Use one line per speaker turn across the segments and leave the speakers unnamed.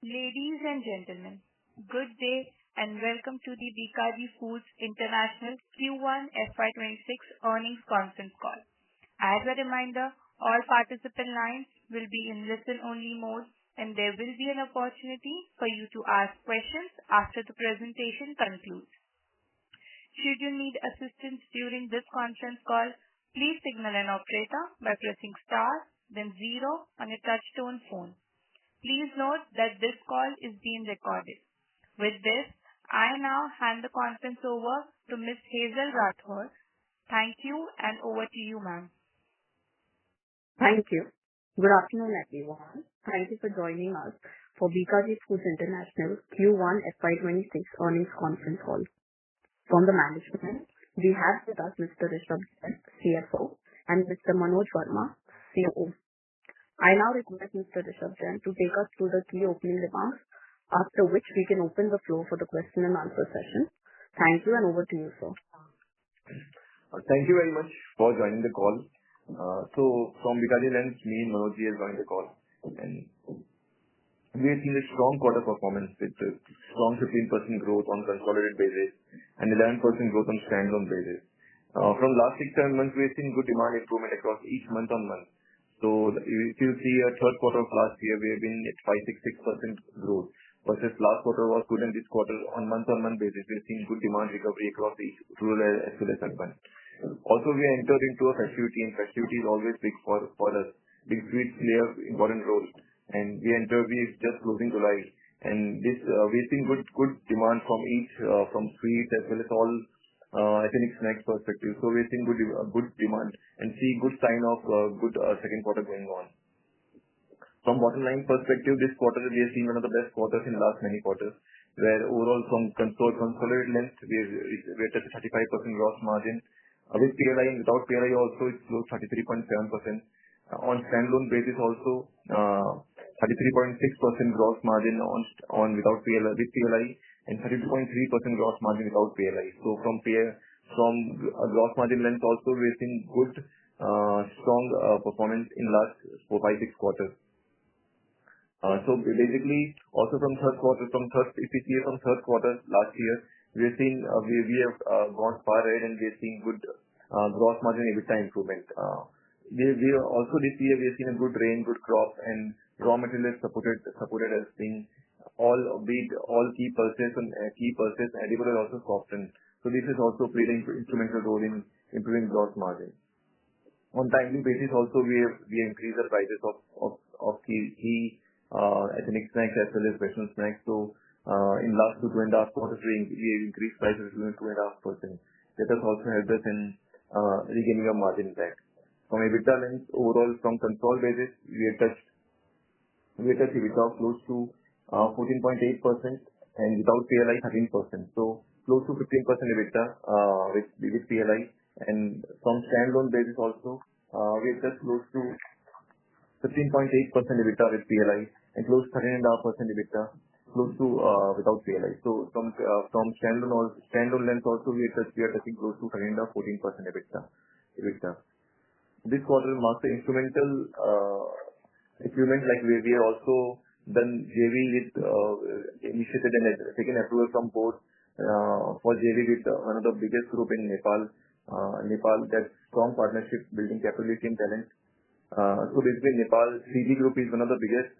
Ladies and gentlemen, good day and welcome to the Bikaji Foods International Q1FY26 earnings conference call. As a reminder, all participant lines will be in listen-only mode, and there will be an opportunity for you to ask questions after the presentation concludes. Should you need assistance during this conference call, please signal an operator by pressing star, then zero on your touch-tone phone. Please note that this call is being recorded. With this, I now hand the conference over to Ms. Hazel Rathod. Thank you, and over to you, ma'am.
Thank you. Good afternoon, everyone. Thank you for joining us for Bikaji Foods International Q1FY26 earnings conference call. From the management, we have with us Mr. Rishabh Jain, CFO, and Mr. Manoj Verma, COO. I now request Mr. Rishabh Jain to take us through the key opening remarks, after which we can open the floor for the question and answer session. Thank you, and over to you, sir.
Thank you very much for joining the call. From Bikaji lens, me and Manoj has joined the call, and we have seen a strong quarter performance with a strong 15% growth on consolidated basis and 11% growth on standalone basis. From last 6-7 months, we have seen good demand improvement across each month on month. If you see a third quarter of last year, we have been at 5-6% growth versus last quarter was good, and this quarter on month-on-month basis, we have seen good demand recovery across each rural as well as urban. Also, we entered into a festivity, and festivity is always big for us. Big sweets play an important role, and we just closing July, and this we've seen good demand from each from sweets as well as all ethnic snacks perspective. We've seen good demand and see good sign of good second quarter going on. From bottom line perspective, this quarter we have seen one of the best quarters in last many quarters, where overall from consolidated length we are at 35% gross margin. With PLI and without PLI also it's close 33.7%. On standalone basis also 33.6% gross margin on without PLI, with PLI, and 32.3% gross margin without PLI. From gross margin length also we have seen good strong performance in last 4-5-6 quarters. Basically also from third quarter last year, we have seen we have gone far ahead, and we have seen good gross margin EBITDA improvement. We also this year we have seen a good rain, good crop, and raw materials supported us seeing all key purchases and edible are also softened. This is also played an instrumental role in improving gross margin. On timely basis also we increased the prices of key ethnic snacks as well as special snacks. In last 2.5 quarters we increased prices between 2.5%. That has also helped us in regaining our margin back. From EBITDA lens, overall from consolidated basis, we have touched EBITDA close to 14.8%, and without PLI 13%. Close to 15% EBITDA with PLI, and from standalone basis also we have just close to 15.8% EBITDA with PLI, and close to 13.5% EBITDA close to without PLI. From standalone lens also we are touching close to 13.5-14% EBITDA. This quarter marks the instrumental achievement, like we have also done JV with initiated and taken approval from board for JV with one of the biggest group in Nepal. That strong partnership building capability and talent. Basically Nepal CG Group is one of the biggest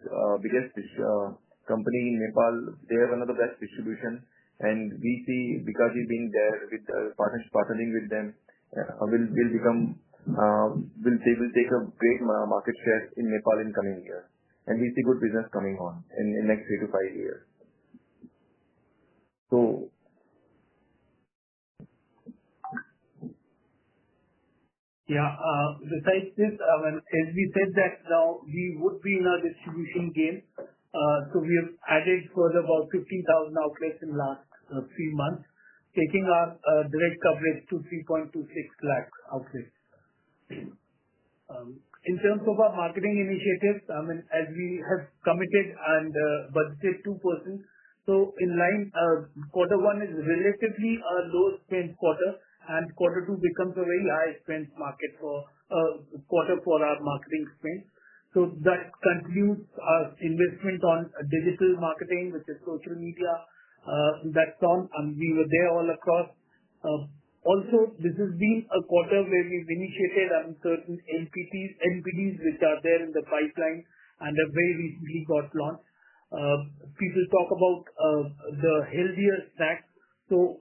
company in Nepal. They have one of the best distribution, and we see Bikaji being there with partnering with them will take a great market share in Nepal in coming years, and we see good business coming on in next 3 to 5 years.
Besides this, as we said that now we would be in a distribution game, we have added further about 15,000 outlets in last 3 months, taking our direct coverage to 3.26 lakh outlets. In terms of our marketing initiatives, as we have committed and budgeted 2%, in line, quarter one is relatively a low spend quarter, and quarter two becomes a very high spend quarter for our marketing spend. So that continues our investment on digital marketing, which is social media. That's on, and we were there all across. Also, this has been a quarter where we've initiated certain NPDs which are there in the pipeline and have very recently got launched. People talk about the healthier snacks. So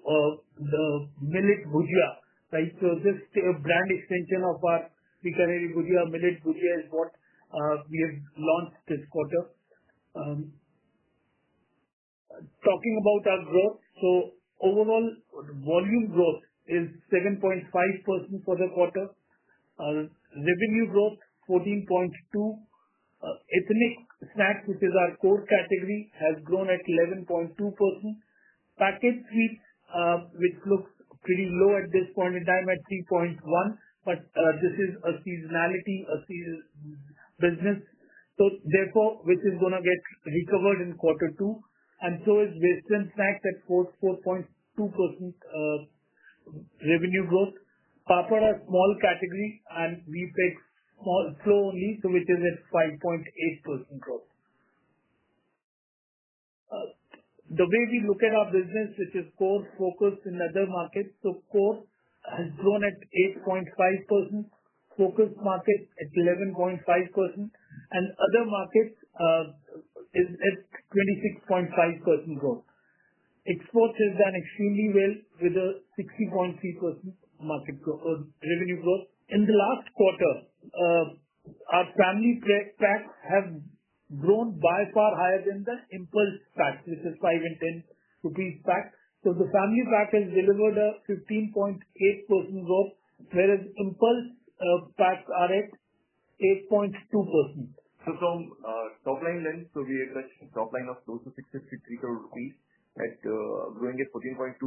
the millet bhujia, right? So this brand extension of our Bikaji bhujia, millet bhujia is what we have launched this quarter. Talking about our growth, so overall volume growth is 7.5% for the quarter. Revenue growth 14.2%. Ethnic snacks, which is our core category, has grown at 11.2%. Packaged sweets, which looks pretty low at this point in time at 3.1%, but this is a seasonality, business. So therefore, which is going to get recovered in quarter two. And so is Western snacks at 4.2% revenue growth. Papad, a small category, and we pick slow only, so which is at 5.8% growth. The way we look at our business, which is core, focus in other markets, so core has grown at 8.5%, focus market at 11.5%, and other markets is at 26.5% growth. Exports has done extremely well with a 60.3% revenue growth. In the last quarter, our family packs have grown by far higher than the impulse packs, which is 5 and 10 rupees pack. So the family pack has delivered a 15.8% growth, whereas impulse packs are at 8.2%.
So from top line lens, so we have touched top line of close to 653 crore rupees at growing at 14.2%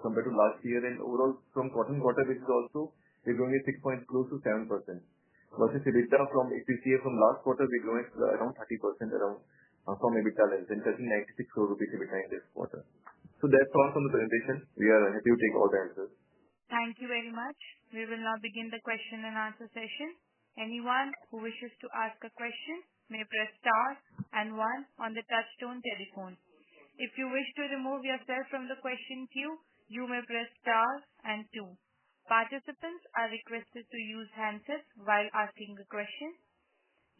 compared to last year, and overall from quarter basis also we're growing at close to 7%. Versus EBITDA from APCA from last quarter we grew at around 30% from EBITDA lens and touching 96 crore rupees EBITDA in this quarter. So that's all from the presentation. We are happy to take all the answers.
Thank you very much. We will now begin the question and answer session. Anyone who wishes to ask a question may press star and 1 on the touchtone telephone. If you wish to remove yourself from the question queue, you may press star and 2. Participants are requested to use handsets while asking a question.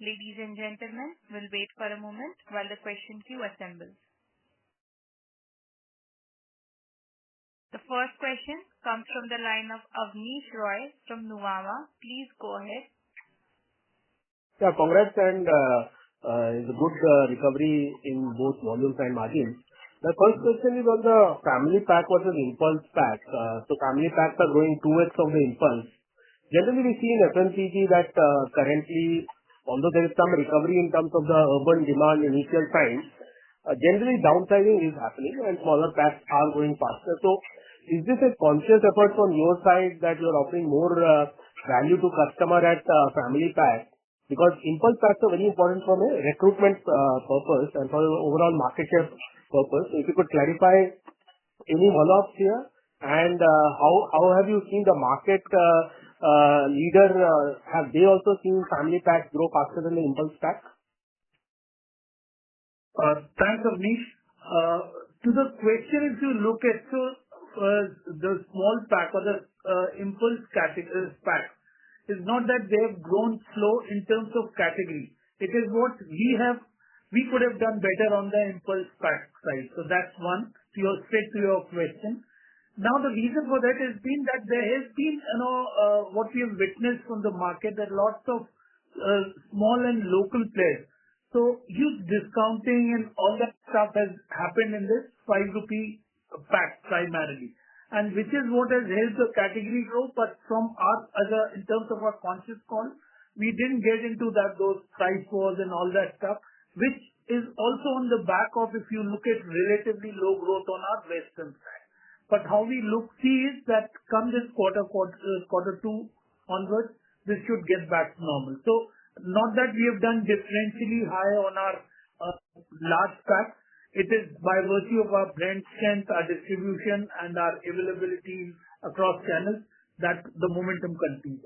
Ladies and gentlemen, we'll wait for a moment while the question queue assembles. The first question comes from the line of Avnish Roy from Nuvama. Please go ahead.
Yeah, congrats and the good recovery in both volumes and margins. The first question is on the family pack versus impulse pack. So family packs are growing 2x of the impulse. Generally, we see in FMCG that currently, although there is some recovery in terms of the urban demand initial signs, generally downsizing is happening and smaller packs are going faster. So is this a conscious effort on your side that you're offering more value to customer at family pack? Because impulse packs are very important from a recruitment purpose and for overall market share purpose. So if you could clarify any one-offs here and how have you seen the market leader, have they also seen family packs grow faster than the impulse pack?
Thanks, Avnish. To the question, if you look at the small pack or the impulse category pack, it's not that they have grown slow in terms of category. It is what we could have done better on the impulse pack side. So that's one. Straight to your question. Now the reason for that has been that there has been, what we have witnessed from the market, that lots of small and local players. So huge discounting and all that stuff has happened in this 5 rupee pack primarily, and which is what has helped the category grow. But from us, in terms of our conscious call, we didn't get into those price wars and all that stuff, which is also on the back of, if you look at relatively low growth on our Western side. But how we see is that come this quarter two onwards, this should get back to normal. So not that we have done differentially high on our large packs. It is by virtue of our brand strength, our distribution, and our availability across channels that the momentum continues.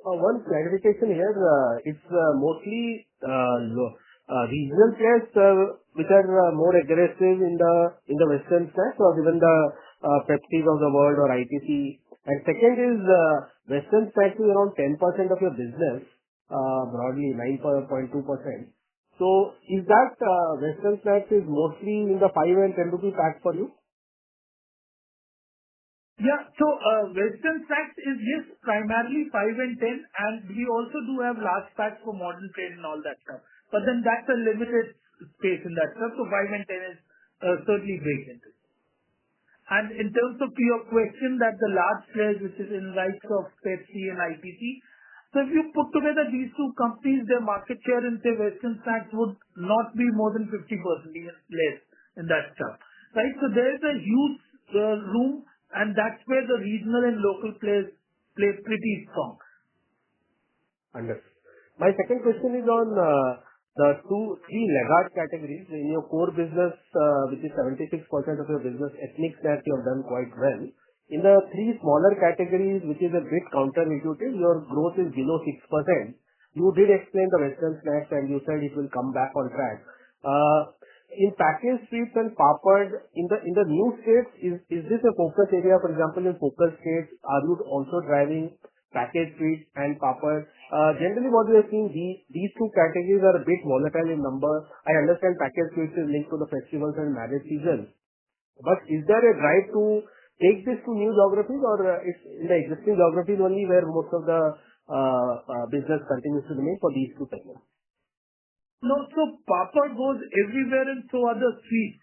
One clarification here. It's mostly regional players which are more aggressive in the Western snacks, or even the Pepsis of the world or ITC. And second is Western snacks is around 10% of your business, broadly 9.2%. So is that Western snacks is mostly in the 5 and 10 rupee pack for you?
Yeah. So Western snacks is yes, primarily 5 and 10, and we also do have large packs for modern trade and all that stuff. But then that's a limited space in that stuff. So 5 and 10 is certainly baked into it. And in terms of your question that the large players, which is in likes of Pepsi and ITC, so if you put together these two companies, their market share in say Western snacks would not be more than 50%, even less in that stuff, right? So there is a huge room, and that's where the regional and local players play pretty strong.
Understood. My second question is on the three laggard categories. In your core business, which is 76% of your business, ethnic snacks, you have done quite well. In the three smaller categories, which is a bit counterintuitive, your growth is below 6%. You did explain the Western snacks, and you said it will come back on track. In packaged sweets and papad, in the new states, is this a focus area? For example, in focus states, are you also driving packaged sweets and papad? Generally, what we are seeing, these two categories are a bit volatile in number. I understand packaged sweets is linked to the festivals and marriage season. But is there a drive to take this to new geographies, or it's in the existing geographies only where most of the business continues to remain for these two segments?
No, so papad goes everywhere, and so are the sweets.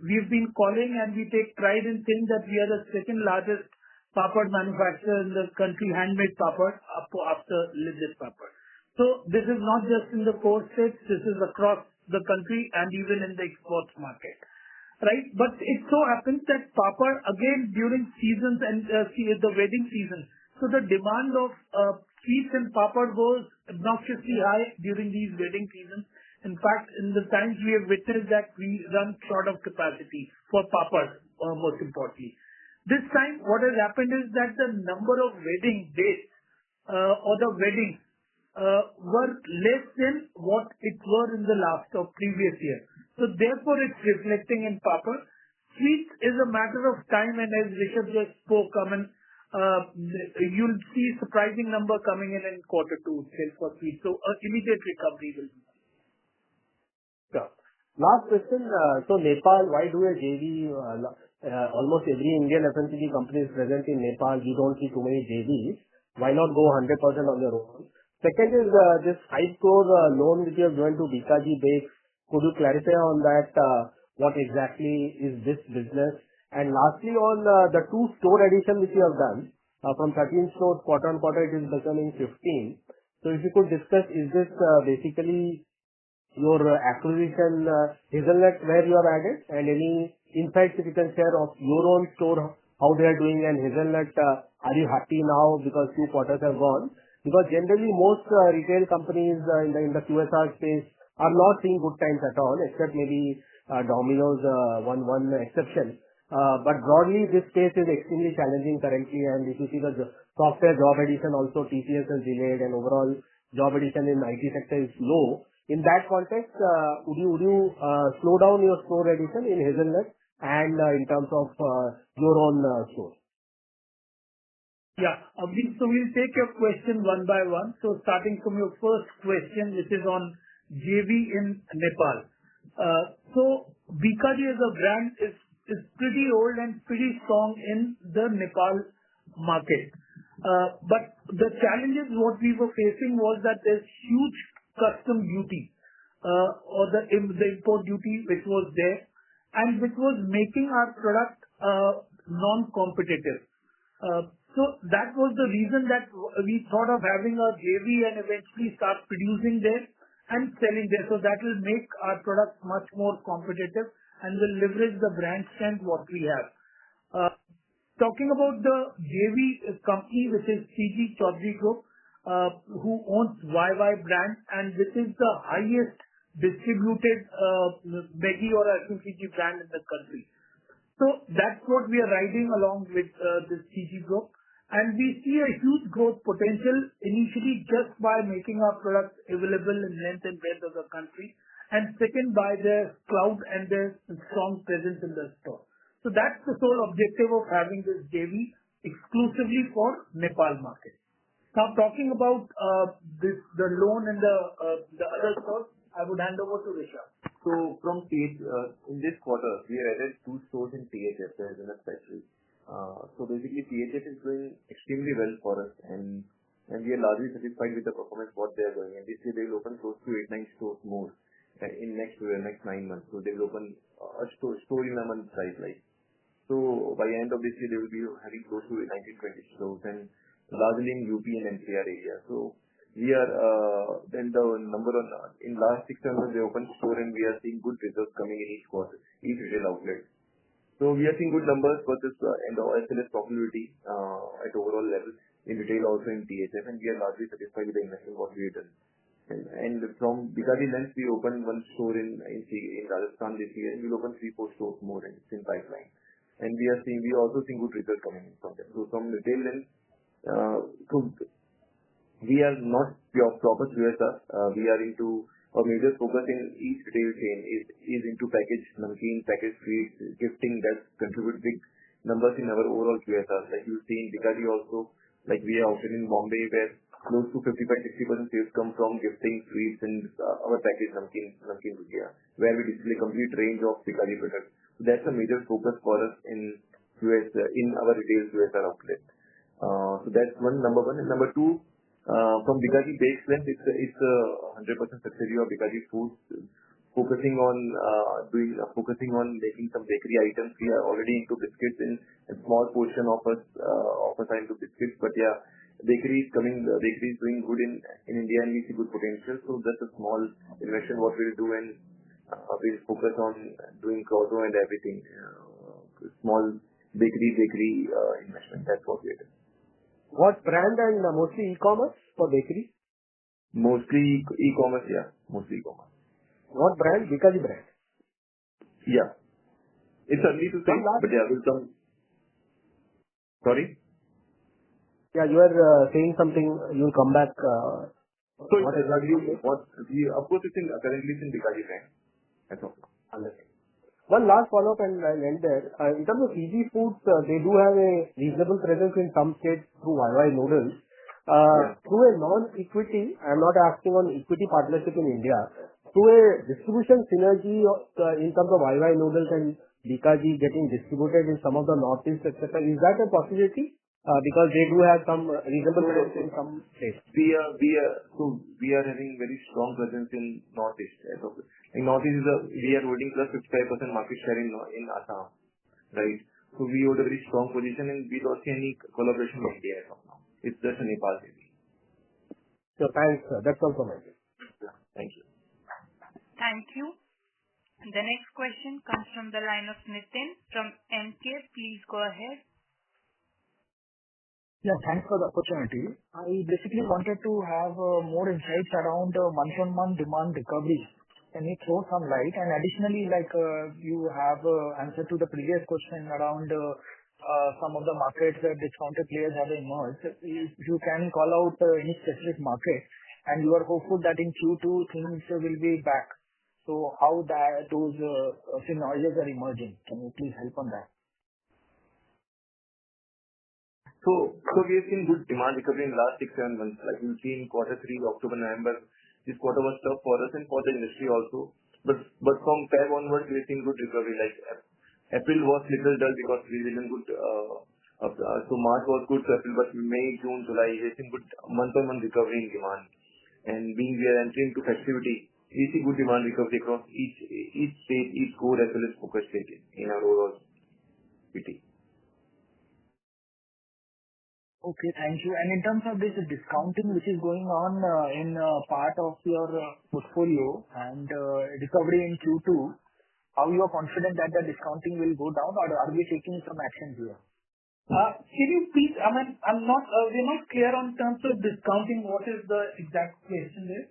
We've been calling, and we take pride in saying that we are the second largest papad manufacturer in the country, handmade papad, after legit papad. So this is not just in the core states, this is across the country and even in the exports market, right? But it so happens that papad, again, during seasons and the wedding season, so the demand of sweets and papad goes obnoxiously high during these wedding seasons. In fact, in the times we have witnessed that we run short of capacity for papad, most importantly. This time, what has happened is that the number of wedding dates or the weddings were less than what it were in the last or previous year. So therefore, it's reflecting in papad. Sweets is a matter of time, and as Rishabh just spoke, you'll see surprising number coming in quarter two sales for sweets. So immediate recovery will be.
Sure. Last question. So Nepal, why do a JV? Almost every Indian FMCG company is present in Nepal. We don't see too many JVs. Why not go 100% on your own? Second is this 5 crore loan which you have given to Bikaji Bakes. Could you clarify on that? What exactly is this business? And lastly, on the 2 store addition which you have done, from 13 stores quarter on quarter, it is becoming 15. So if you could discuss, is this basically your acquisition Hazelnut where you have added, and any insights if you can share of your own store, how they are doing, and Hazelnut, are you happy now because 2 quarters have gone? Because generally most retail companies in the QSR space are not seeing good times at all, except maybe Domino's, one exception. But broadly, this space is extremely challenging currently, and if you see the software job addition also, TCS has delayed, and overall job addition in IT sector is low. In that context, would you slow down your store addition in Hazelnut and in terms of your own store?
Yeah. So we'll take your question one by one. So starting from your first question, which is on JV in Nepal. So Bikaji as a brand is pretty old and pretty strong in the Nepal market. But the challenges what we were facing was that there's huge custom duty or the import duty which was there, and which was making our product non-competitive. So that was the reason that we thought of having a JV and eventually start producing there and selling there. So that will make our products much more competitive and will leverage the brand strength what we have. Talking about the JV company, which is CG Chaudhary Group, who owns YY brand, and this is the highest distributed Maggi or FMCG brand in the country. So that's what we are riding along with this CG Group. And we see a huge growth potential initially just by making our products available in length and breadth of the country, and second by their clout and their strong presence in the store. So that's the sole objective of having this JV exclusively for Nepal market. Now talking about the loan and the other stores, I would hand over to Rishabh.
So from in this quarter, we added 2 stores in THF as an especially. So basically, THF is doing extremely well for us, and we are largely satisfied with the performance what they are doing. And this year they will open close to 8-9 stores more in next 9 months. So they will open a store in a month's size, like. So by the end of this year, they will be having close to 19-20 stores, and largely in UP and NCR area. So we are then the number on in last 6 months they opened store, and we are seeing good results coming in each quarter, each retail outlet. So we are seeing good numbers for this and as well as profitability at overall level in retail, also in THF, and we are largely satisfied with the investment what we have done. And from Bikaji lens, we opened 1 store in Rajasthan this year, and we'll open 3-4 stores more in pipeline. And we are also seeing good results coming in from them. So from retail lens, we are not pure proper QSR. We are into our major focus in each retail chain is into packaged namkeen, packaged sweets, gifting that contribute big numbers in our overall QSR. Like you see in Bikaji also, like we are operating in Bombay, where close to 55-60% sales come from gifting, sweets, and our packaged namkeen bhujia, where we display complete range of Bikaji products. So that's a major focus for us in our retail QSR outlet. So that's number one. And number two, from Bikaji Bakes lens, it's a 100% subsidiary of Bikaji Foods, focusing on making some bakery items. We are already into biscuits, and a small portion of us are into biscuits. But yeah, bakery is doing good in India, and we see good potential. So that's a small investment what we'll do, and we'll focus on doing croissant and everything. Small bakery investment. That's what we are doing.
What brand and mostly e-commerce for bakery?
Mostly e-commerce, yeah. Mostly e-commerce.
What brand? Bikaji brand?
Yeah. It's early to say, but yeah, we'll come. Sorry?
Yeah, you are saying something, you'll come back.
So what exactly? Of course, currently it's in Bikaji brand. That's all.
Understood. One last follow-up and I'll end there. In terms of PG Foods, they do have a reasonable presence in some states through YY Noodles. Through a non-equity, I'm not asking on equity partnership in India, through a distribution synergy in terms of YY Noodles and Bikaji getting distributed in some of the Northeast, etc. Is that a possibility? Because they do have some reasonable presence in some states.
We are having very strong presence in Northeast. In Northeast, we are holding plus 55% market share in Assam, right? So we hold a very strong position, and we don't see any collaboration in India as of now. It's just a Nepal JV.
So thanks, sir. That's all from my side.
Thank you.
Thank you. The next question comes from the line of Nitin from MK. Please go ahead.
Yeah, thanks for the opportunity. I basically wanted to have more insights around month-on-month demand recovery. Can you throw some light? And additionally, like you have answered to the previous question around some of the markets that discounted players have emerged. If you can call out any specific market, and you are hopeful that in Q2 things will be back. So how those scenarios are emerging? Can you please help on that?
So we have seen good demand recovery in the last 6-7 months. Like you see in Q3, October, November, this quarter was tough for us and for the industry also. But from Feb onwards, we have seen good recovery. Like April was little dull because we didn't good. So March was good to April, but May, June, July, we have seen good month-on-month recovery in demand. And being we are entering into festivity, we see good demand recovery across each state, each core as well as focus state in our overall city.
Okay, thank you. And in terms of this discounting which is going on in part of your portfolio and recovery in Q2, how you are confident that the discounting will go down, or are we taking some action here?
Can you please, we're not clear on terms of discounting. What is the exact question there?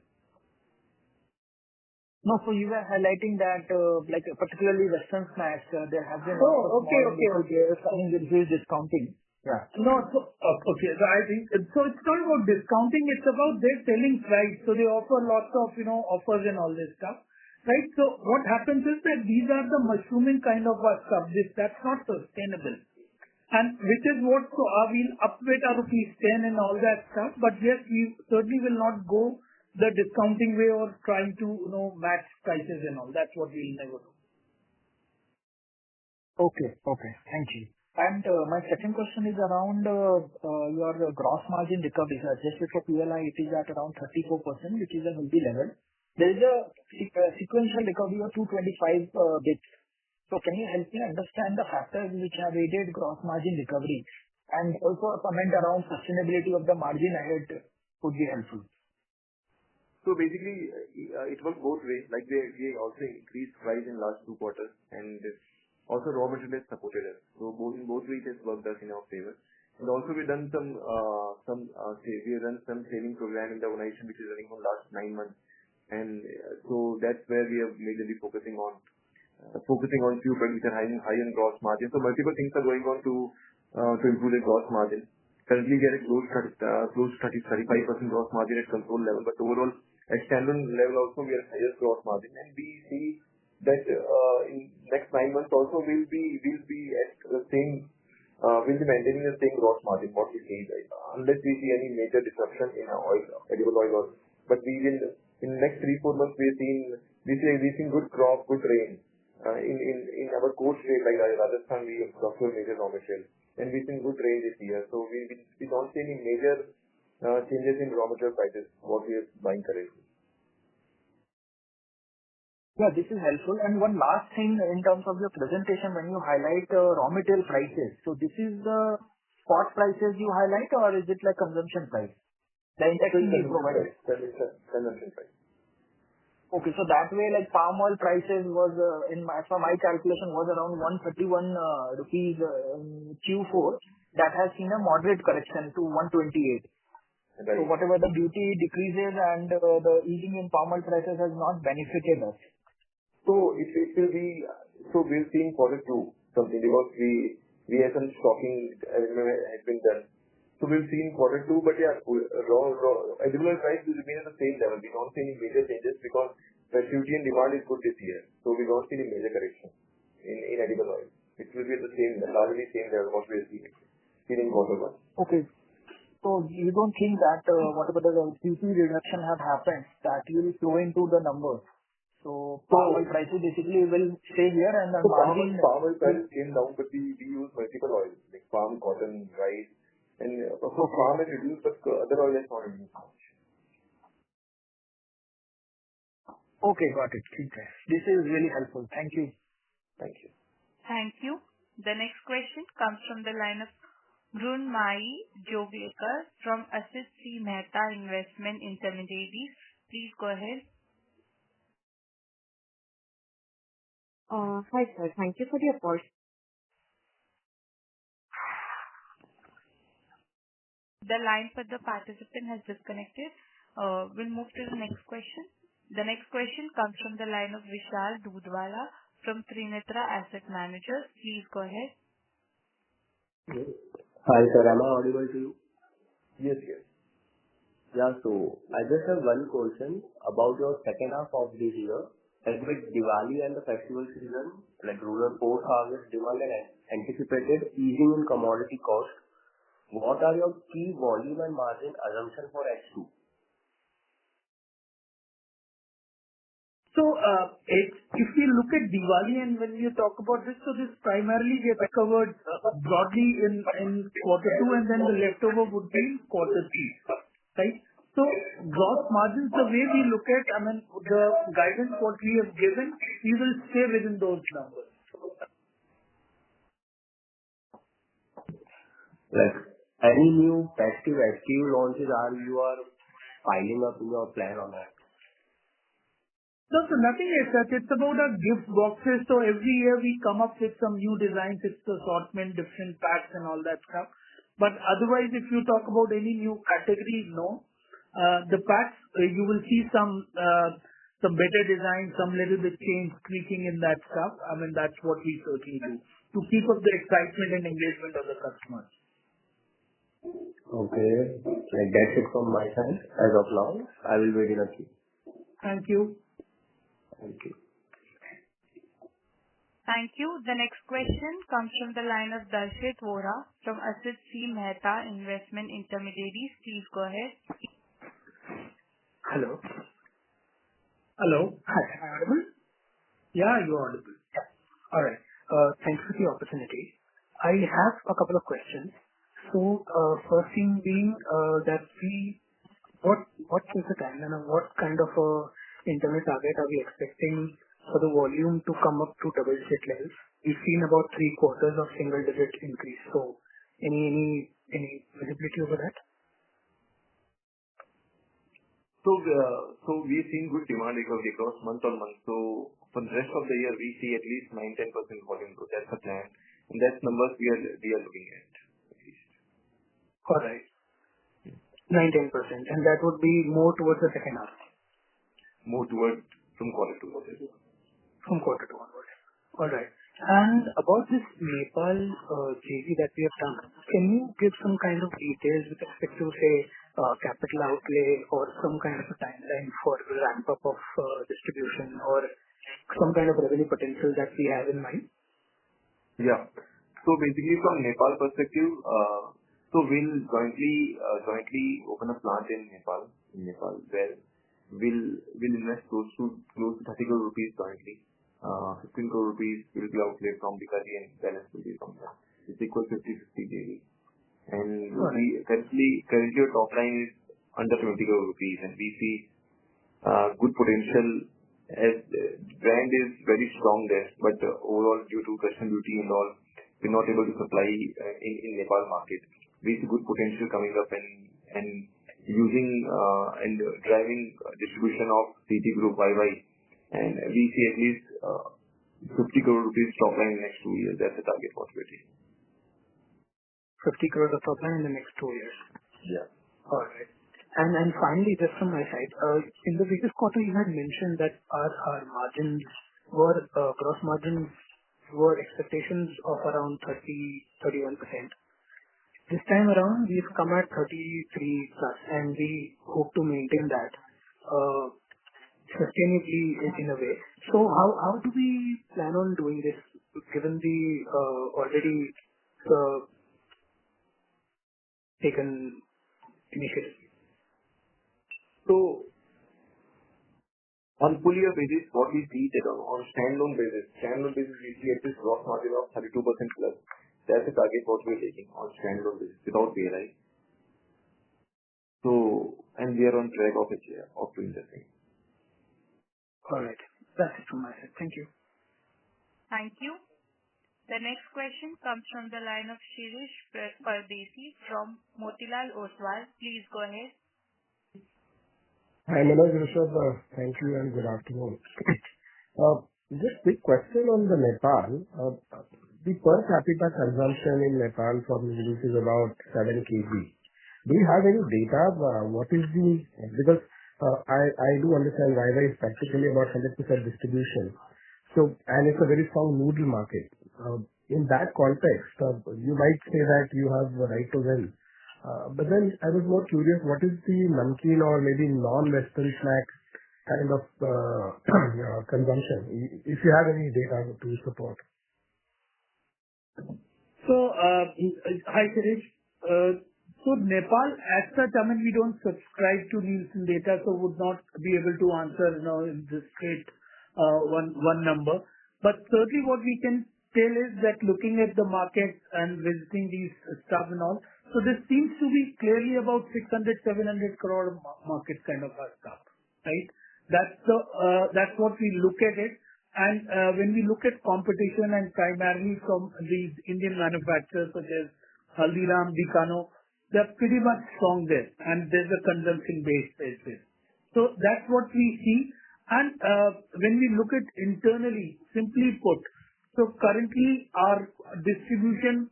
No, so you were highlighting that, like particularly Western snacks, there have been
okay.
players coming with huge discounting. Yeah.
No. Okay. So I think it's not about discounting. It's about their selling price. So they offer lots of, offers and all this stuff, right? So what happens is that these are the mushrooming kind of stuff. That's not sustainable. And which is what, so we'll upweight our rupees 10 and all that stuff. But yes, we certainly will not go the discounting way or trying to, match prices and all. That's what we'll never do.
Okay. Thank you. And my second question is around your gross margin recovery. Adjusted for PLI, it is at around 34%, which is a healthy level. There is a sequential recovery of 225 bits. So can you help me understand the factors which have aided gross margin recovery? And also a comment around sustainability of the margin ahead would be helpful.
So basically, it works both ways. Like we also increased price in last 2 quarters, and also raw material has supported us. So in both ways it worked us in our favor. And also we done some saving program in the organization which is running for last 9 months. And so that's where we are majorly focusing on few products which are high in gross margin. So multiple things are going on to improve the gross margin. Currently we are at close to 35% gross margin at control level, but overall at standalone level also we are highest gross margin, and we see that in next 9 months also we'll be at the same, we'll be maintaining the same gross margin what we see, right? Unless we see any major disruption in our edible oil. But we will in the next 3-4 months we've seen good crop, good rain. In our core state like Rajasthan, we have procured major raw material, and we've seen good rain this year. So we don't see any major changes in raw material prices what we are buying currently.
Yeah, this is helpful. And one last thing in terms of your presentation, when you highlight raw material prices, so this is the spot prices you highlight, or is it like consumption price? The indexing you provide.
Consumption price.
Okay, so that way, like palm oil prices was for my calculation was around 131 rupees in Q4. That has seen a moderate correction to 128.
Right.
So whatever the duty decreases and the easing in palm oil prices has not benefited us.
So it will be, so we'll see in Q2 something, because we have some stocking has been done. So we'll see in Q2, but yeah, raw edible oil price will remain at the same level. We don't see any major changes because festivity and demand is good this year. So we don't see any major correction in edible oil. It will be at the same, largely same level what we are seeing in Q1.
Okay. So you don't think that whatever the duty reduction have happened, that will flow into the numbers? So palm oil prices basically will stay here and the margin.
Palm oil prices came down, but we use multiple oils like palm, cotton, rice, and of course palm is reduced, but other oil is not reduced much.
Okay, got it. Okay. This is really helpful. Thank you.
Thank you.
Thank you. The next question comes from the line of Mrunmayee Joglekar from Asit C. Mehta Investment Intermediaries. Please go ahead.
Hi sir, thank you for the opportunity.
The line for the participant has disconnected. We'll move to the next question. The next question comes from the line of Vishal Dudhwala from Trinetra Asset Managers. Please go ahead.
Hi sir, am I audible to you?
Yes.
Yeah, so I just have one question about your second half of this year. Like with Diwali and the festival season, like rural post-harvest demand and anticipated easing in commodity costs, what are your key volume and margin assumptions for H2?
So if we look at Diwali and when you talk about this, so this primarily gets covered broadly in Q2, and then the leftover would be in Q3, right? So gross margins, the way we look at, the guidance what we have given, we will stay within those numbers.
Like any new festive SKU launches you are piling up in your plan on that?
No, so nothing as such. It's about our gift boxes. So every year we come up with some new designs. It's the assortment, different packs and all that stuff. But otherwise, if you talk about any new categories, no. The packs, you will see some better designs, some little bit change, tweaking in that stuff. That's what we certainly do to keep up the excitement and engagement of the customers.
Okay. Like that's it from my side as of now. I will wait in a queue.
Thank you.
Thank you.
Thank you. The next question comes from the line of Darshit Vora from Asit C. Mehta Investment Intermediaries. Please go ahead.
Hello.
Hello.
Hi. Am I audible?
Yeah, you're audible.
Yeah. All right. Thanks for the opportunity. I have a couple of questions. So, first thing being that what is the timeline and what kind of internal target are we expecting for the volume to come up to double-digit levels? We've seen about 3 quarters of single-digit increase. So, any visibility over that?
So we've seen good demand recovery across month-on-month. So for the rest of the year, we see at least 9-10% volume growth. That's the plan. And that's numbers we are looking at least.
All right. 9-10%. And that would be more towards the second half?
More towards from quarter to quarter.
From quarter to onwards. All right. And about this Nepal JV that we have done, can you give some kind of details with respect to, say, capital outlay or some kind of a timeline for ramp-up of distribution or some kind of revenue potential that we have in mind?
Yeah. So basically, from Nepal perspective, so we'll jointly open a plant in Nepal, where we'll invest close to 30 crore rupees jointly. 15 crore rupees will be outlay from Bikaji and balance will be from there. It's equal 50-50 JV. And we currently our top line is under 20 crore rupees, and we see good potential as brand is very strong there, but overall due to custom duty and all, we're not able to supply in Nepal market. We see good potential coming up and using and driving distribution of CT Group YY, and we see at least 50 crore rupees top line in the next 2 years. That's the target possibility.
50 crores of top line in the next 2 years.
Yeah.
All right. And finally, just from my side, in the previous quarter, you had mentioned that our margins were gross margins were expectations of around 30-31%. This time around, we've come at 33+, and we hope to maintain that sustainably in a way. So how do we plan on doing this, given the already taken initiative?
So on full year basis, what we see that on standalone basis, we see at least gross margin of 32% plus. That's the target what we're taking on standalone basis without PLI. So, and we are on track of doing the same.
All right. That's it from my side. Thank you.
Thank you. The next question comes from the line of Shirish Pardesi from Motilal Oswal. Please go ahead.
Hi, Manoj, Rishabh. Thank you and good afternoon. Just quick question on the Nepal. The per capita consumption in Nepal from Middle East is about 7 kg. Do you have any data? What is the, because I do understand YY is practically about 100% distribution. So, and it's a very strong noodle market. In that context, you might say that you have the right to win. But then I was more curious, what is the namkeen or maybe non-Western snack kind of consumption, if you have any data to support?
So, hi Shirish. So Nepal, as such, I mean, we don't subscribe to Nielsen data, so would not be able to answer, in this straight one number. But certainly what we can tell is that looking at the markets and visiting these stuff and all, so this seems to be clearly about 600-700 crore market kind of a stuff, right? That's what we look at it. And when we look at competition and primarily from these Indian manufacturers such as Haldiram, Bikano, they're pretty much strong there, and there's a consumption base there. So that's what we see. And when we look at internally, simply put, so currently our distribution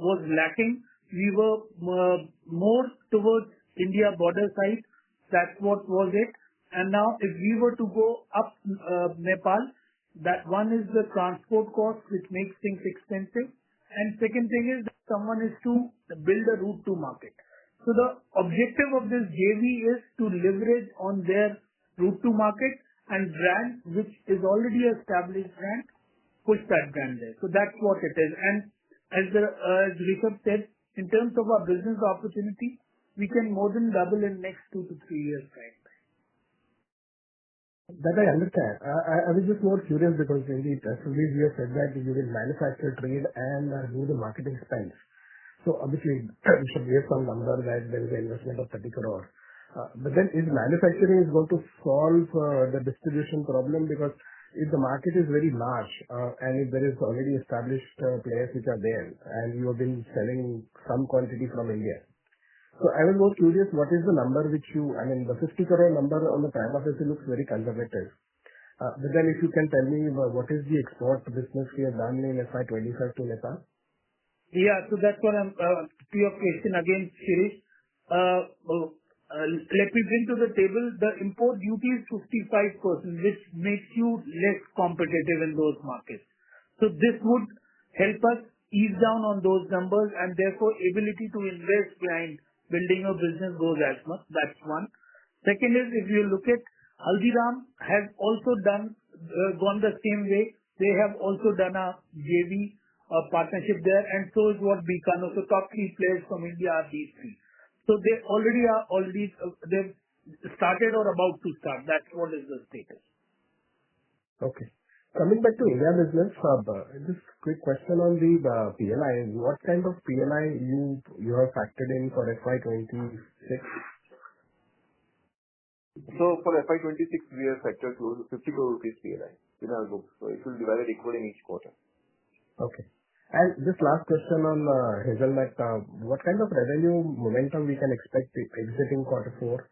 was lacking. We were more towards India border side. That's what was it. And now if we were to go up Nepal, that one is the transport cost, which makes things expensive. and second thing is that someone is to build a route to market. So the objective of this JV is to leverage on their route to market and brand, which is already established brand, push that brand there. So that's what it is. And as Rishabh said, in terms of our business opportunity, we can more than double in next 2 to 3 years time.
That I understand. I was just more curious because in the press release you have said that you will manufacture, trade, and do the marketing spends. So obviously, you should give some number that there is an investment of 30 crore. But then is manufacturing is going to solve the distribution problem? Because if the market is very large and if there is already established players which are there and you have been selling some quantity from India. So I was more curious, what is the number which the 50 crore number on the prima facie looks very conservative. But then if you can tell me what is the export business we have done in FY25 to Nepal?
Yeah, so that's what I'm, to your question again, Shirish. Let me bring to the table, the import duty is 55%, which makes you less competitive in those markets. So this would help us ease down on those numbers and therefore ability to invest behind building a business goes as much. That's one. Second is, if you look at Haldiram has also gone the same way. They have also done a JV partnership there, and so is what Bikaji. So top 3 players from India are these 3. So they they've started or about to start. That's what is the status.
Okay. Coming back to India business, just quick question on the PLI. What kind of PLI you have factored in for FY26?
So for FY26, we have factored close to 50 crore rupees PLI in our books. So it will divide equally in each quarter.
Okay. And just last question on Hazelnut. What kind of revenue momentum we can expect exiting Q4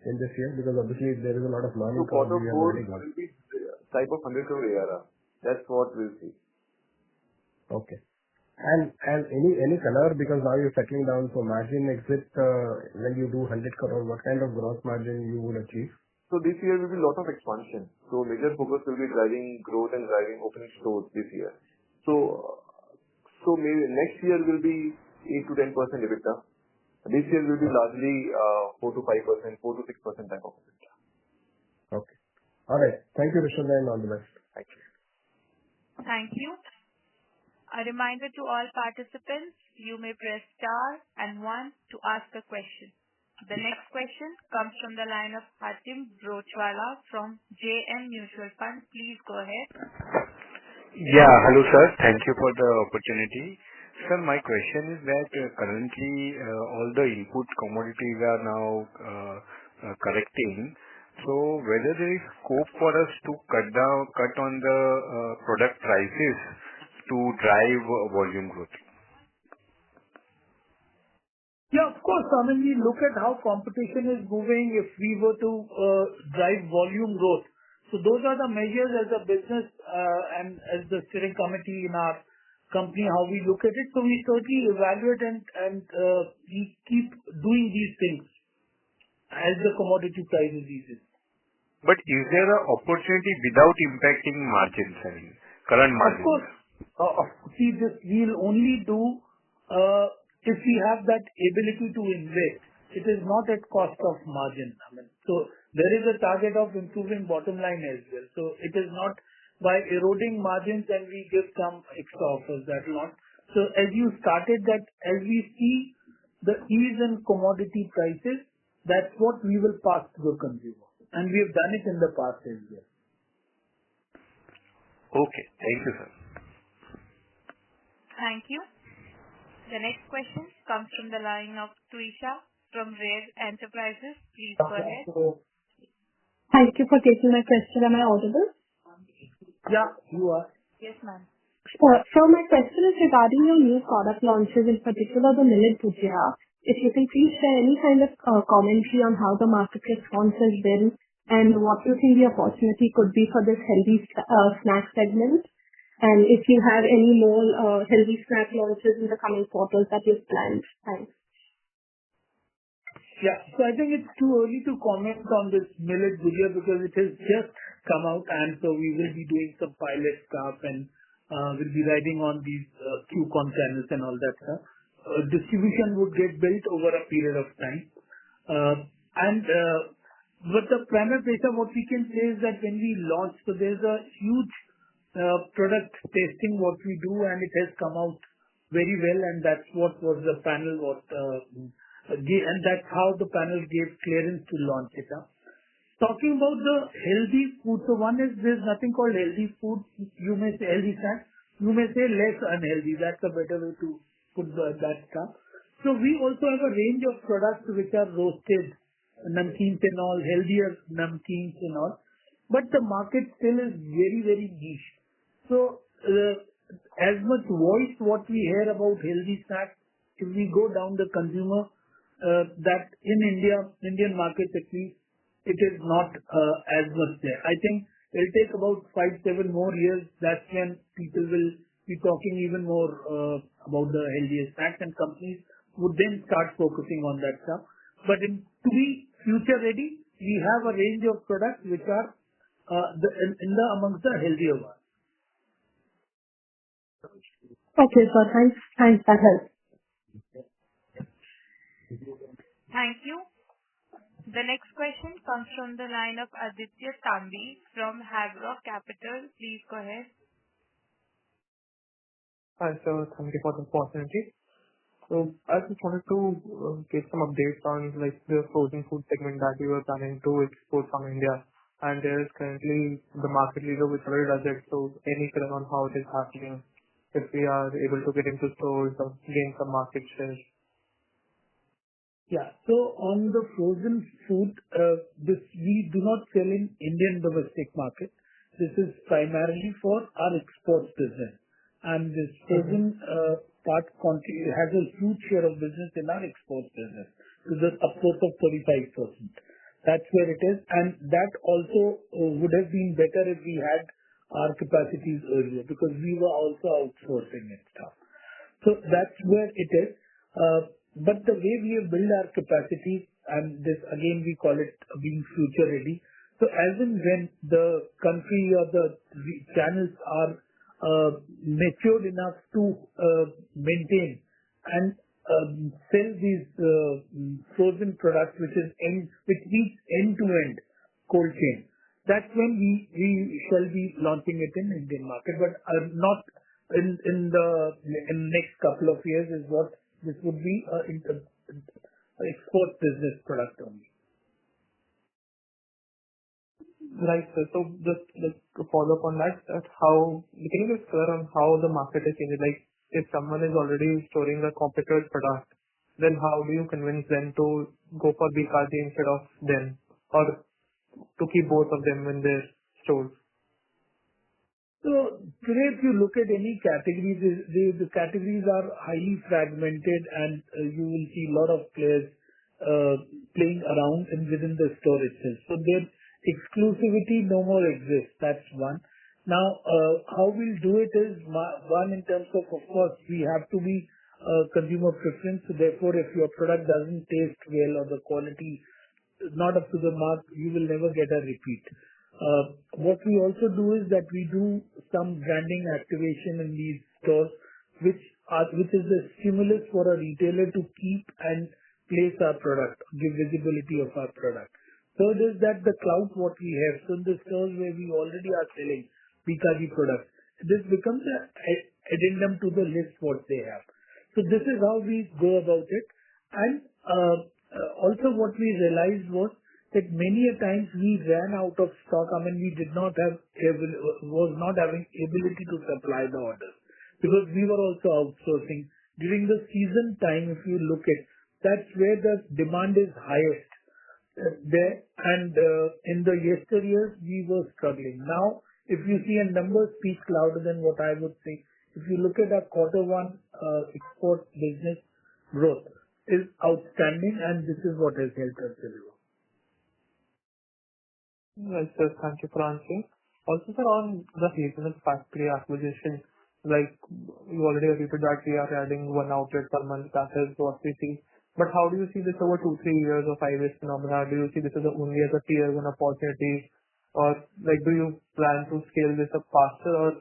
in this year? Because obviously there is a lot of learning.
So Q4 will be type of 100 crore ARR. That's what we'll see.
Okay. And any color, because now you're settling down for margin exit when you do 100 crore, what kind of gross margin you would achieve?
So this year will be a lot of expansion. So major focus will be driving growth and driving opening stores this year. So maybe next year will be 8 to 10% EBITDA. This year will be largely 4 to 5%, 4 to 6% type of EBITDA.
Okay. All right. Thank you, Rishabh, and all the best.
Thank you.
Thank you. A reminder to all participants, you may press star and 1 to ask a question. The next question comes from the line of Hatim Brochwala from JM Mutual Fund. Please go ahead.
Yeah, hello sir. Thank you for the opportunity. Sir, my question is that currently all the input commodities are now correcting. So whether there is scope for us to cut on the product prices to drive volume growth?
Yeah, of course. I mean, we look at how competition is moving if we were to drive volume growth. So those are the measures as a business and as the steering committee in our company, how we look at it. So we certainly evaluate and we keep doing these things as the commodity prices eases.
But is there an opportunity without impacting margins, I mean, current margins?
Of course. See, this we'll only do if we have that ability to invest. It is not at cost of margin. I mean, so there is a target of improving bottom line as well. So it is not by eroding margins and we give some extra offers. That will not. So as you started that, as we see the ease in commodity prices, that's what we will pass to the consumer. And we have done it in the past as well.
Okay. Thank you, sir.
Thank you. The next question comes from the line of Tuisha from Rare Enterprises. Please go ahead.
Thank you for taking my question. Am I audible?
Yeah, you are.
Yes, ma'am.
So my question is regarding your new product launches, in particular the millet bhujia. If you can please share any kind of commentary on how the market response has been and what you think the opportunity could be for this healthy snack segment, and if you have any more healthy snack launches in the coming quarters that you've planned. Thanks.
Yeah. So I think it's too early to comment on this millet bhujia because it has just come out, and so we will be doing some pilot stuff and will be riding on these Q-com channels and all that stuff. Distribution would get built over a period of time. But the primary data, what we can say is that when we launch, so there's a huge product testing what we do, and it has come out very well, and that's what was the panel and that's how the panel gave clearance to launch it. Talking about the healthy food, so one is there's nothing called healthy food. You may say healthy snacks. You may say less unhealthy. That's a better way to put that stuff. So we also have a range of products which are roasted, namkeens and all, healthier namkeens and all. But the market still is very, very niche. So as much voice what we hear about healthy snacks, if we go down the consumer, that in Indian markets at least, it is not as much there. I think it'll take about 5-7 more years. That's when people will be talking even more about the healthier snacks, and companies would then start focusing on that stuff. But to be future ready, we have a range of products which are amongst the healthier ones.
Okay, sir. Thanks. That helps.
Thank you. The next question comes from the line of Aditya Tambi from Haverock Capital. Please go ahead.
Hi, sir. Thank you for the opportunity. So I just wanted to get some updates on the frozen food segment that you are planning to export from India. And there is currently the market leader which already does it. So any color on how it is happening, if we are able to get into stores or gain some market share?
Yeah. So on the frozen food, we do not sell in Indian domestic market. This is primarily for our export business. And this frozen part has a huge share of business in our export business, to the upwards of 35%. That's where it is. And that also would have been better if we had our capacities earlier, because we were also outsourcing and stuff. So that's where it is. But the way we have built our capacity, and this again we call it being future ready. So as and when the country or the channels are matured enough to maintain and sell these frozen products, which needs end-to-end cold chain, that's when we shall be launching it in Indian market, but not in the next couple of years is what this would be export business product only.
Right, sir. So just to follow up on that, can you just clear on how the market is changing? If someone is already storing a competitor's product, then how do you convince them to go for Bikaji instead of them, or to keep both of them in their stores?
So today, if you look at any categories, the categories are highly fragmented, and you will see a lot of players playing around within the store itself. So their exclusivity no more exists. That's one. Now, how we'll do it is, one, in terms of course, we have to be consumer preference. So therefore, if your product doesn't taste well or the quality is not up to the mark, you will never get a repeat. What we also do is that we do some branding activation in these stores, which is the stimulus for a retailer to keep and place our product, give visibility of our product. Third is that the clout what we have. So in the stores where we already are selling Bikaji products, this becomes an addendum to the list what they have. So this is how we go about it. And also what we realized was that many a times we ran out of stock. I mean, we was not having ability to supply the orders, because we were also outsourcing. During the season time, if you look at, that's where the demand is highest there. And in the yesteryears, we were struggling. Now, if you see, and numbers speak louder than what I would say. If you look at our Q1 export business growth is outstanding, and this is what has helped us deliver.
Right, sir. Thank you for answering. Also, sir, on the hazelnut factory acquisition, you already alluded that we are adding one outlet per month. That is what we see. But how do you see this over 2-3 years of 5S phenomena? Do you see this as only as a tier 1 opportunity, or do you plan to scale this up faster, or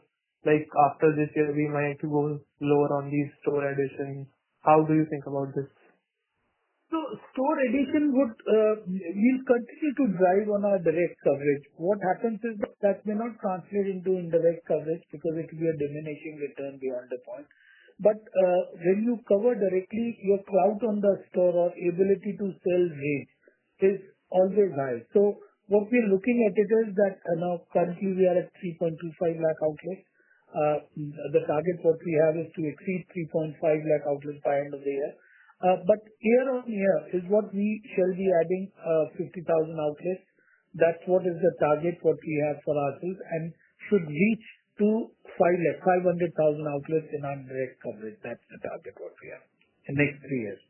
like after this year, we might go lower on these store additions. How do you think about this?
So store addition we'll continue to drive on our direct coverage. What happens is that may not translate into indirect coverage because it will be a diminishing return beyond the point. But when you cover directly, your clout on the store or ability to sell range is always high. So what we're looking at it is that now currently we are at 3.25 lakh outlets. The target what we have is to exceed 3.5 lakh outlets by end of the year. But year on year is what we shall be adding 50,000 outlets. That's what is the target what we have for ourselves and should reach to 500,000 outlets in our direct coverage. That's the target what we have in next 3 years.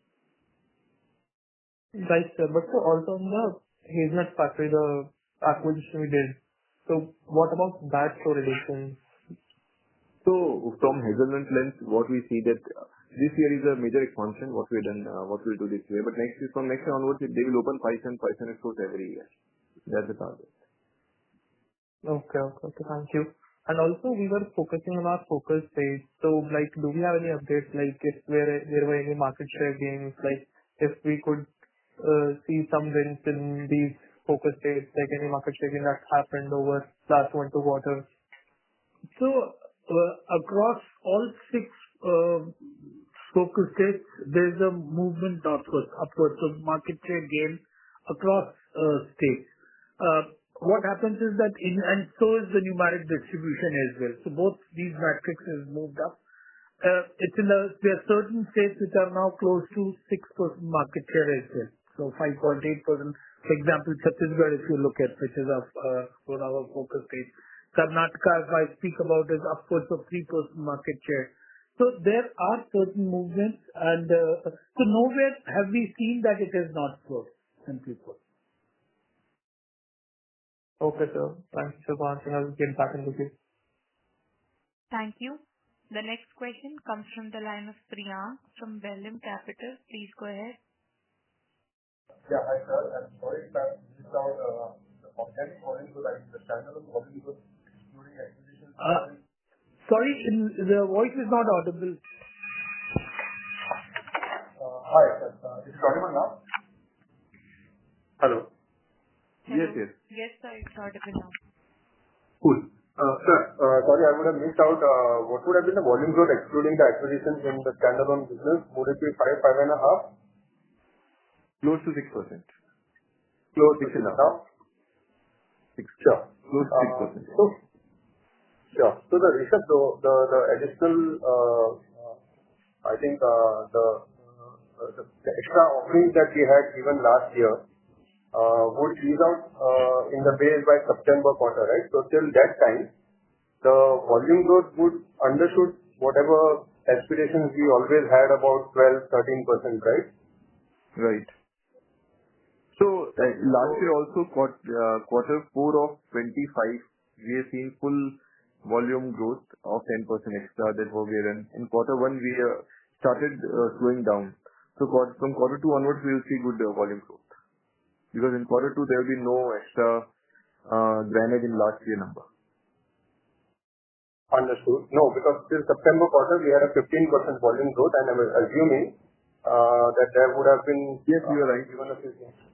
Right, sir. But so also on the Hazelnut factory, the acquisition we did. So what about that store addition?
So from Hazelnut lens, what we see that this year is a major expansion, what we've done, what we'll do this year. But from next year onwards, they will open 500 stores every year. That's the target.
Okay. Thank you. And also, we were focusing on our focus states. So, like, do we have any updates, like, if there were any market share gains, like, if we could see some wins in these focus states, like any market share gain that happened over last 1-2 quarters?
So, across all 6 focus states, there's a movement upwards of market share gain across states. What happens is that and so is the numeric distribution as well. So both these metrics has moved up. There are certain states which are now close to 6% market share as well. So 5.8%. For example, Chhattisgarh, if you look at, which is one of our focus states. Karnataka, if I speak about, is upwards of 3% market share. So there are certain movements, and so nowhere have we seen that it has not slowed, simply put.
Okay, sir. Thanks for answering. I'll get back in with you.
Thank you. The next question comes from the line of Priyank from Vellum Capital. Please go ahead.
Yeah, hi, sir. I'm sorry if I missed out the organic volume growth. I mean, the standalone volume growth excluding acquisitions.
Sorry, the voice is not audible.
Hi, sir. Is it audible now? Hello?
Yes.
Yes, sir, it's audible now.
Cool. Sir, sorry, I would have missed out. What would have been the volume growth excluding the acquisitions in the standalone business? Would it be 5.5?
Close to 6%.
Close to 6 now?
6.
Sure.
Close to 6%.
Sure. So the Rishabh, the additional, I think the extra offerings that we had even last year would ease out in the base by September quarter, right? So till that time, the volume growth would undershoot whatever aspirations we always had about 12-13%, right?
Right. So last year also, quarter 4 of 25, we have seen full volume growth of 10% extra that what we are in. In quarter 1, we started slowing down. So from quarter 2 onwards, we will see good volume growth. Because in quarter 2, there will be no extra drainage in last year number.
Understood. No, because till September quarter, we had a 15% volume growth, and I was assuming that there would have been...
Yes, you are right.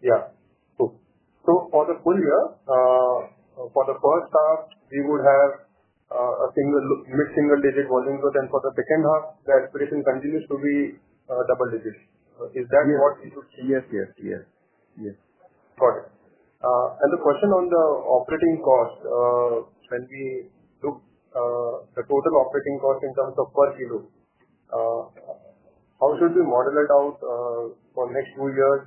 Yeah. Cool. So for the full year, for the first half, we would have a mid-single digit volume growth, and for the second half, the aspiration continues to be double digits. Is that what we should see?
Yes.
Got it. And the question on the operating cost, when we look the total operating cost in terms of per kilo, how should we model it out for next 2 years?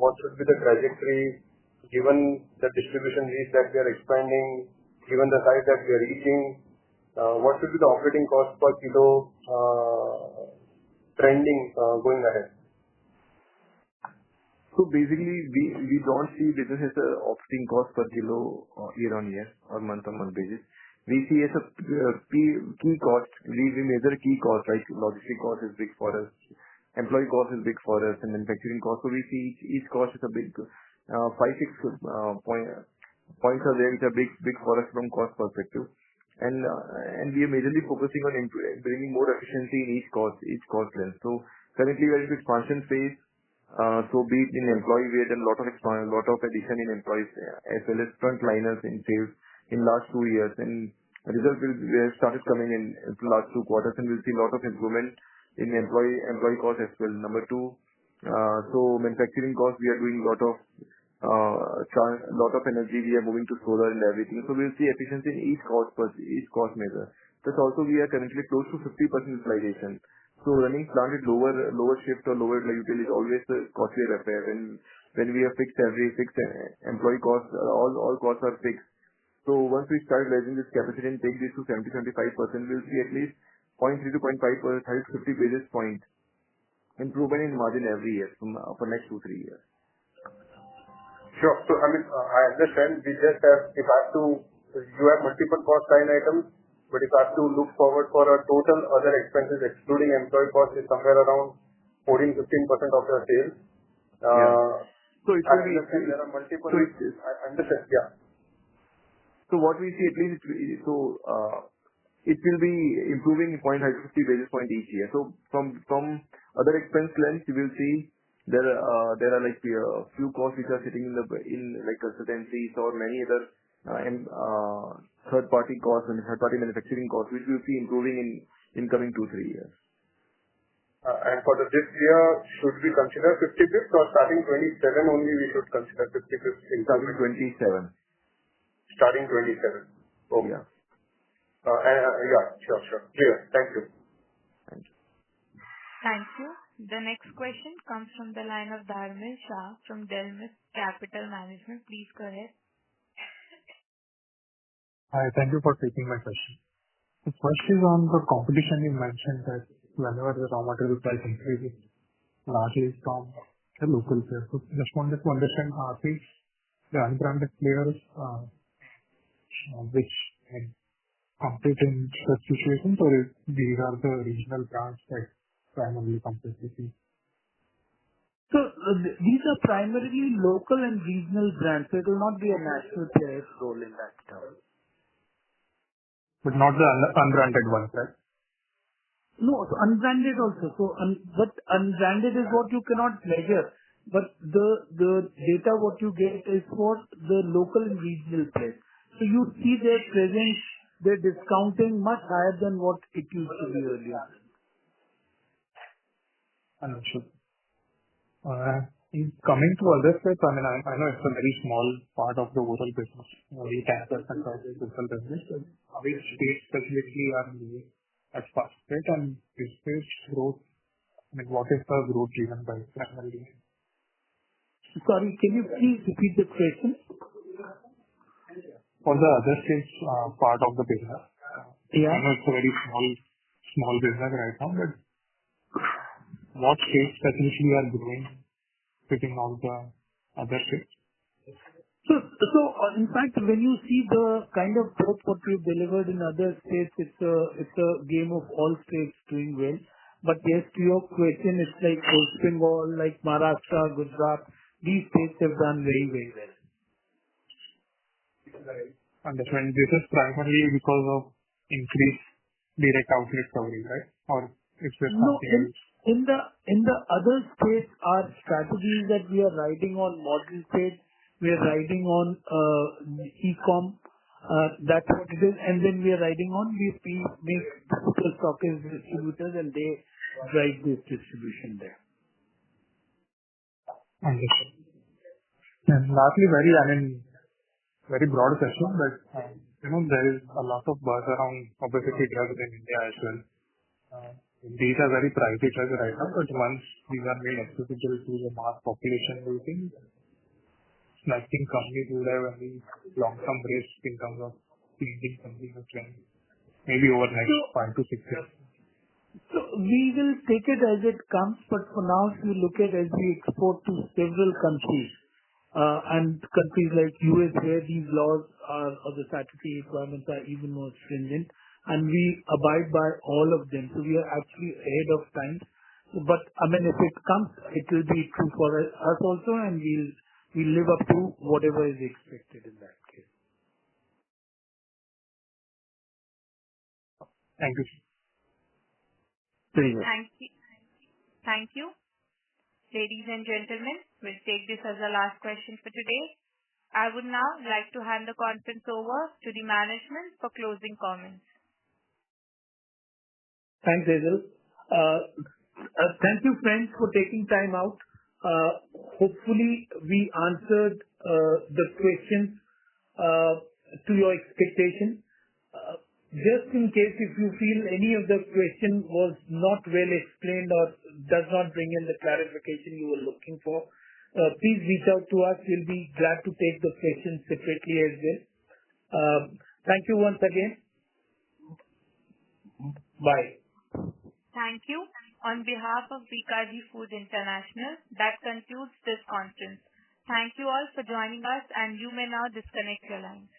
What should be the trajectory given the distribution reach that we are expanding, given the size that we are reaching? What should be the operating cost per kilo trending going ahead?
So basically, we don't see business as a operating cost per kilo year on year or month on month basis. We see as a key cost. We measure key cost, like logistic cost is big for us, employee cost is big for us, and manufacturing cost. So we see each cost is a big 5-6 points are there which are big for us from cost perspective. and we are majorly focusing on bringing more efficiency in each cost lens. So currently we are in expansion phase. So be it in employee, we had done lot of addition in employees as well as frontliners in sales in last 2 years, and result will have started coming in the last 2 quarters, and we'll see lot of improvement in employee cost as well. Number 2, so manufacturing cost, we are doing lot of energy we are moving to solar and everything. So we'll see efficiency in each cost measure. Plus also we are currently close to 50% utilization. So running plant with lower shift or lower utility is always a costly affair. When we have fixed employee costs, all costs are fixed. So once we start leveraging this capacity and take this to 70-75%, we'll see at least 0.3 to 0.5%, 50 basis point improvement in margin every year for next 2-3 years.
Sure. So I mean, I understand. We just have, you have multiple cost line items, but if I have to look forward for a total other expenses excluding employee cost is somewhere around 14-15% of your sales.
So it will be.
There are multiple. I understand. Yeah.
So what we see at least, it will be improving 0.5 to 50 basis point each year. So from other expense lens, you will see there are like a few costs which are sitting in like consultancies or many other third party costs and third party manufacturing costs, which we will see improving in coming 2-3 years.
And for this year, should we consider 50 bps or starting 27 only we should consider 50 bps?
Starting 27.
Starting 27. Oh yeah. Yeah, sure. Clear. Thank you.
Thank you. The next question comes from the line of Dharmil Shah from Delmis Capital Management. Please go ahead.
Hi, thank you for taking my question. The first is on the competition. You mentioned that whenever the raw material price increases, largely from the local players. So just wanted to understand, are these the unbranded players which compete in such situations, or these are the regional brands that primarily compete with these?
So these are primarily local and regional brands. So it will not be a national player's role in that term.
But not the unbranded ones, right?
No, so unbranded also. So, but unbranded is what you cannot measure. But the data what you get is for the local and regional players. So you see their presence, their discounting much higher than what it used to be earlier.
Understood. Coming to other states, I mean, I know it's a very small part of the overall business, only 10% of the total business. Which states specifically are moving at fast rate, and is this growth, I mean, what is the growth driven by primarily?
Sorry, can you please repeat the question?
For the other states part of the business,
yeah.
I know it's a very small business right now, but what states specifically are growing within all the other states?
So in fact, when you see the kind of growth what we've delivered in other states, it's a game of all states doing well. But yes, to your question, it's like West Bengal, like Maharashtra, Gujarat, these states have done very, very well.
Understand. This is primarily because of increased direct outlet coverage, right? Or is there something else?
In the other states, our strategies that we are riding on modern trade, we are riding on e-com, that's what it is. And then we are riding on, we make super stockist distributors and they drive this distribution there.
Understood. And lastly, very broad question, but there is a lot of buzz around obesity drugs in India as well. These are very pricey drugs right now, but once these are made accessible to the mass population, do you think snacking companies will have any long-term risk in terms of changing consumer trends, maybe over the next 5 to 6 years?
So we will take it as it comes, but for now, if you look at as we export to several countries, and countries like US where these laws or the statutory requirements are even more stringent, and we abide by all of them. So we are actually ahead of time. But I mean, if it comes, it will be true for us also, and we'll live up to whatever is expected in that case.
Thank you.
Thank you. Ladies and gentlemen, we'll take this as the last question for today. I would now like to hand the conference over to the management for closing comments.
Thanks, Hazel. Thank you, friends, for taking time out. Hopefully, we answered the questions to your expectation. Just in case if you feel any of the question was not well explained or does not bring in the clarification you were looking for, please reach out to us. We'll be glad to take the questions separately as well. Thank you once again. Bye.
Thank you. On behalf of Bikaji Foods International, that concludes this conference. Thank you all for joining us, and you may now disconnect your lines.